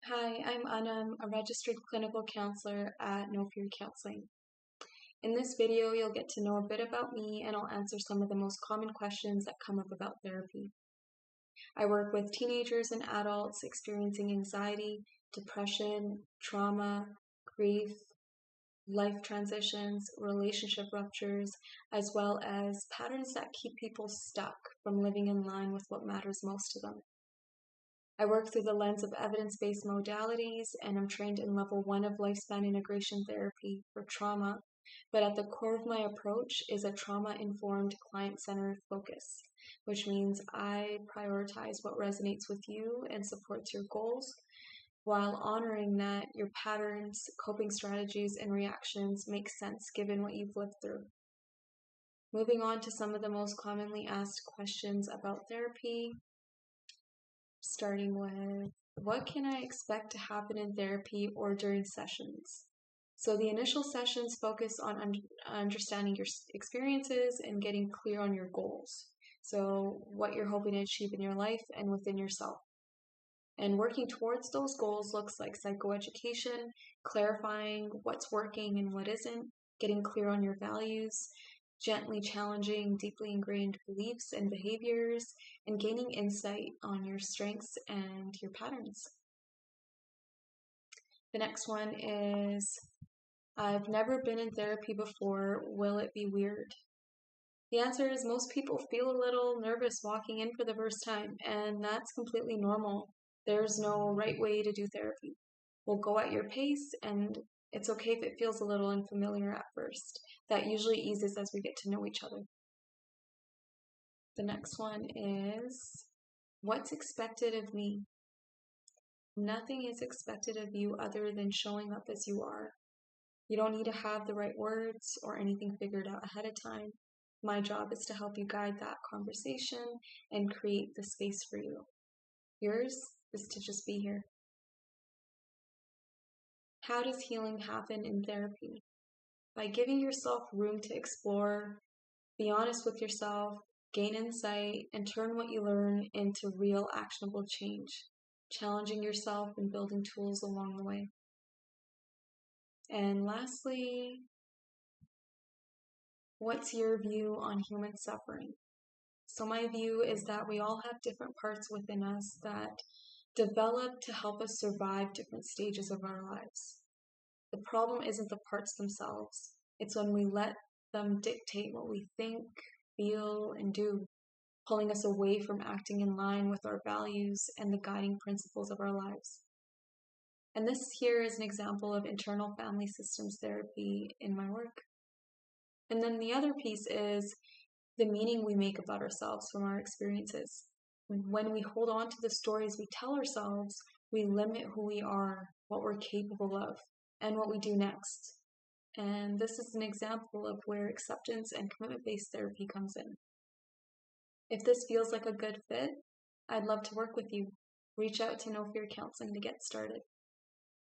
Hi, I'm Anam, a Registered Clinical Counsellor at Yorkville Counseling. In this video, you'll get to know a bit about me and I'll answer some of the most common questions that come up about therapy. I work with teenagers and adults experiencing anxiety, depression, trauma, grief, life transitions, relationship ruptures, as well as patterns that keep people stuck from living in line with what matters most to them. I work through the lens of evidence-based modalities, and I'm trained in level 1 of lifespan integration therapy for trauma, but at the core of my approach is a trauma-informed client-centered focus, which means I prioritize what resonates with you and supports your goals, while honoring that your patterns, coping strategies, and reactions make sense given what you've lived through. Moving on to some of the most commonly asked questions about therapy, starting with, what can I expect to happen in therapy or during sessions? So the initial sessions focus on understanding your experiences and getting clear on your goals. So what you're hoping to achieve in your life and within yourself. And working towards those goals looks like psychoeducation, clarifying what's working and what isn't, getting clear on your values, gently challenging deeply ingrained beliefs and behaviors, and gaining insight on your strengths and your patterns. The next one is, I've never been in therapy before. Will it be weird? The answer is most people feel a little nervous walking in for the first time, and that's completely normal. There's no right way to do therapy. We'll go at your pace, and it's okay if it feels a little unfamiliar at first. That usually eases as we get to know each other. The next one is, what's expected of me? Nothing is expected of you other than showing up as you are. You don't need to have the right words or anything figured out ahead of time. My job is to help you guide that conversation and create the space for you. Yours is to just be here. How does healing happen in therapy? By giving yourself room to explore, be honest with yourself, gain insight, and turn what you learn into real actionable change, challenging yourself and building tools along the way. And lastly, what's your view on human suffering? So my view is that we all have different parts within us that develop to help us survive different stages of our lives. The problem isn't the parts themselves. It's when we let them dictate what we think, feel, and do, pulling us away from acting in line with our values and the guiding principles of our lives. And this here is an example of internal family systems therapy in my work. And then the other piece is the meaning we make about ourselves from our experiences. When we hold on to the stories we tell ourselves, we limit who we are, what we're capable of, and what we do next. And this is an example of where acceptance and commitment-based therapy comes in. If this feels like a good fit, I'd love to work with you. Reach out to No Fear Counseling to get started.